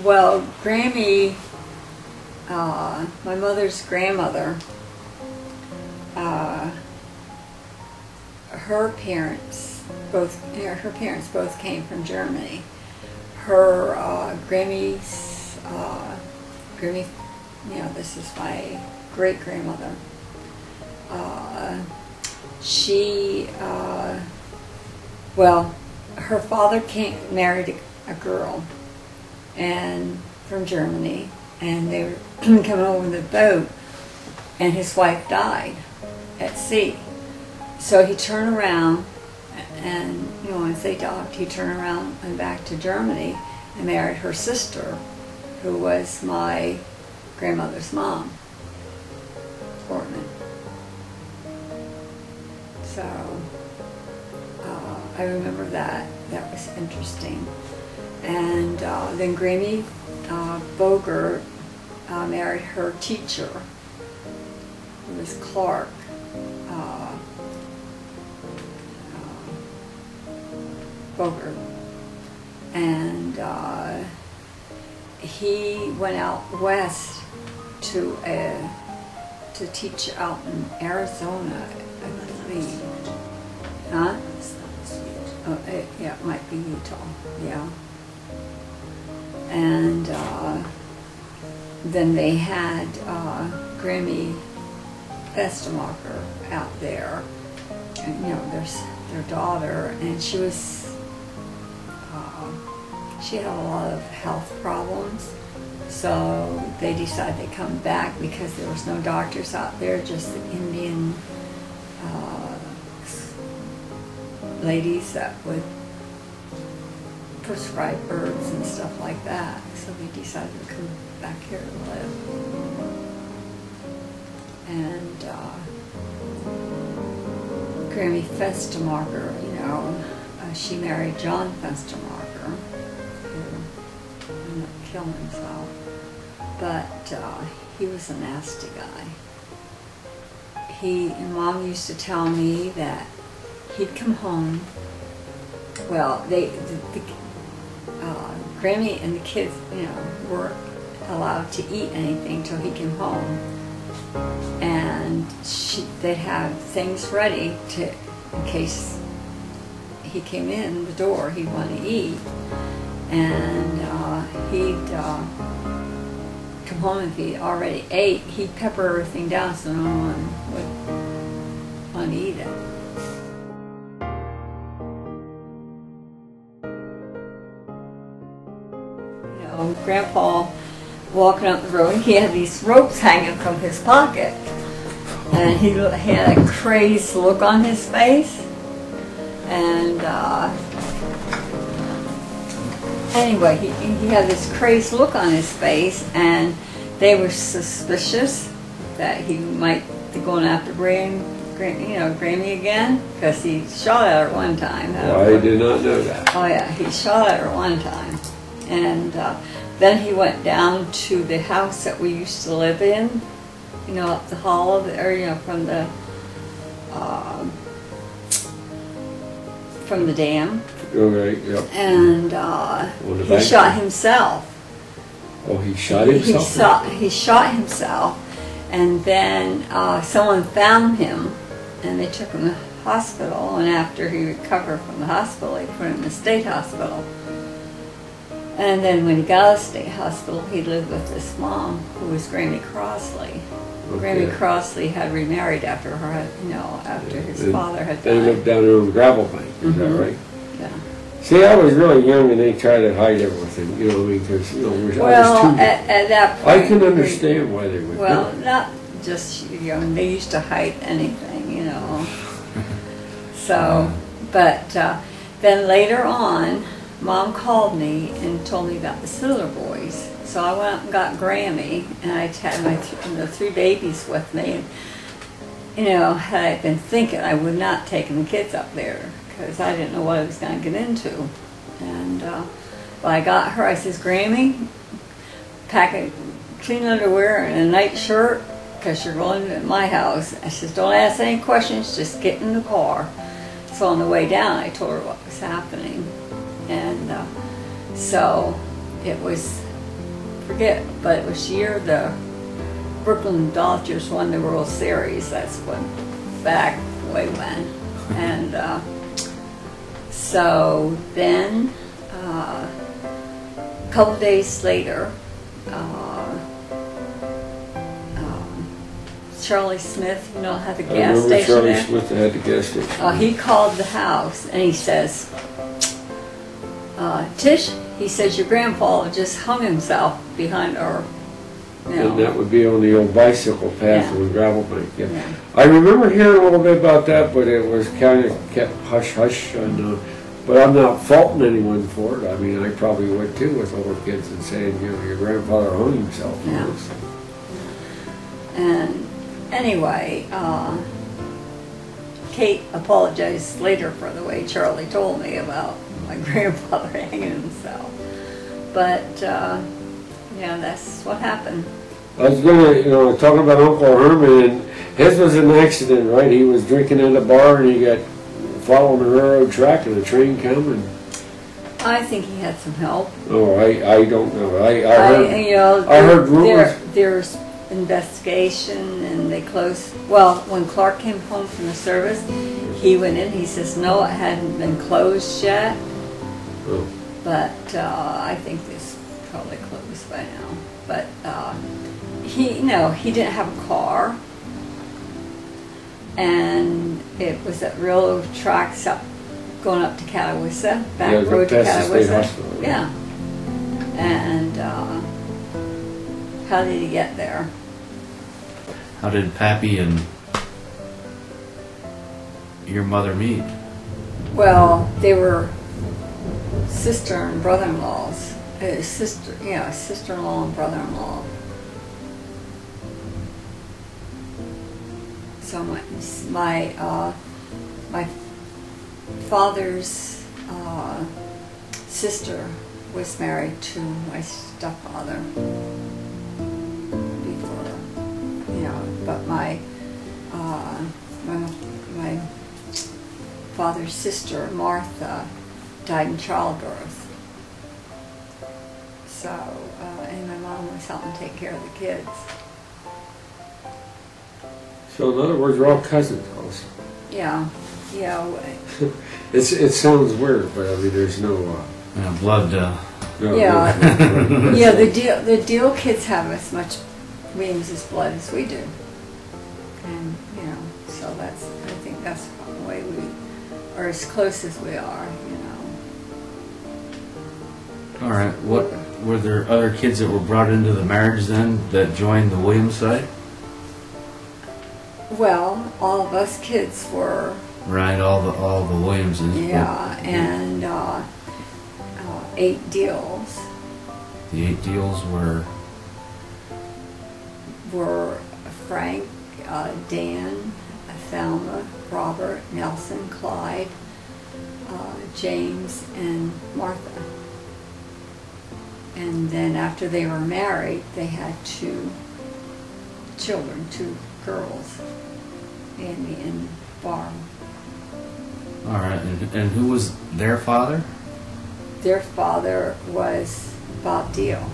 Well, Grammy, my mother's grandmother, her parents both came from Germany. Her Grammy's Grammy, this is my great grandmother. Well, her father married a girl, and from Germany, and they were coming over the boat, and his wife died at sea. So he turned around, and once they docked, he turned around and back to Germany and married her sister, who was my grandmother's mom, Portman. So I remember that. That was interesting. And then Grammy Boger married her teacher, who was Clark. Boger. And he went out west to teach out in Arizona, I believe. Huh? Oh, yeah, it might be Utah. Yeah. And then they had Grammy Festemacher out there, and their daughter, and she had a lot of health problems, so they decided to come back because there was no doctors out there, just the Indian ladies that would prescribe herbs and stuff like that. So they decided to come back here to live. And Grammy Festemacher, she married John Festemacher, who ended up killing himself. But he was a nasty guy. Mom used to tell me that he'd come home. Well, Grammy and the kids, weren't allowed to eat anything till he came home, and they'd have things ready in case he came in the door, he'd want to eat, and he'd come home. If he already ate, he'd pepper everything down so no one would want to eat it. Grandpa walking up the road, he had these ropes hanging from his pocket, and he had a crazed look on his face. And anyway, he had this crazed look on his face, and they were suspicious that he might be going after Grammy again, because he shot at her one time. I did not know that. Oh yeah, he shot at her one time. And then he went down to the house that we used to live in, up the hall there, from the dam. Okay, yep. And he shot himself. Oh, he shot himself? He shot himself, and then someone found him, and they took him to the hospital, and after he recovered from the hospital, they put him in the state hospital. And then when he got out of the state hospital, he lived with this mom, who was Grammy Crossley. Okay. Grammy Crossley had remarried after her, after his father had died. They lived down there on the gravel bank, is that right? Yeah. See, I was really young, and they tried to hide everything, because, I was too at that point, I can understand why they would. Well, not just young. They used to hide anything, So, but then later on, Mom called me and told me about the Siller boys. So I went up and got Grammy, and I had the 3 babies with me. And, had I been thinking, I would not take the kids up there, because I didn't know what I was going to get into. And when I got her, I says, Grammy, pack a clean underwear and a night shirt, because you're going to my house. I says, don't ask any questions, just get in the car. So on the way down, I told her what was happening. And so it was forget, but it was the year the Brooklyn Dodgers won the World Series. That's when, back way when. And so then, a couple days later, Charlie Smith, you know, had the gas station Charlie there. Smith had the gas station. He called the house and he says, Tish, he says, your grandpa just hung himself behind our, you know. And that would be on the old bicycle path Yeah. on Gravel Bank. Yeah. Yeah. I remember hearing a little bit about that, but it was kind of kept hush hush. And, but I'm not faulting anyone for it. I mean, I probably would too with older kids and saying, you know, your grandfather hung himself. You Yeah. know, so. And anyway, Kate apologized later for the way Charlie told me about my grandfather hanging himself. But, yeah, that's what happened. I was gonna, you know, talking about Uncle Herman, and his was an accident, right? He was drinking at a bar and he got following the railroad track and a train come and. I think he had some help. Oh, I don't know. I heard, you know, I heard rumors. There's investigation and they closed. Well, when Clark came home from the service, he went in. He says no, it hadn't been closed yet. Oh. But I think it's probably closed by now. But he, no, he didn't have a car, and it was at railroad tracks up, going up to Catawissa, back road to Catawissa. Yeah. And how did he get there? How did Pappy and your mother meet? Well, they were sister and brother-in-laws. Sister-in-law and brother-in-law. So my father's sister was married to my stepfather before, you know. But my father's sister Martha died in childbirth. So, and my mom was helping take care of the kids. So in other words, we're all cousins also. Yeah, yeah. It sounds weird, but I mean, there's no Blood. no, Yeah. no, Yeah, the Diehl kids have as much Williams' blood as we do, and you know, so I think that's the way we are as close as we are, you know. All right. What were there other kids that were brought into the marriage then that joined the Williams side? Well, all of us kids were. Right. All the Williamses. Yeah, and 8 Diehls. The 8 Diehls were Frank, Dan, Thelma, Robert, Nelson, Clyde, James, and Martha. And then after they were married, they had 2 children, 2 girls, Amy and Barb. All right. And who was their father? Their father was Bob Diehl.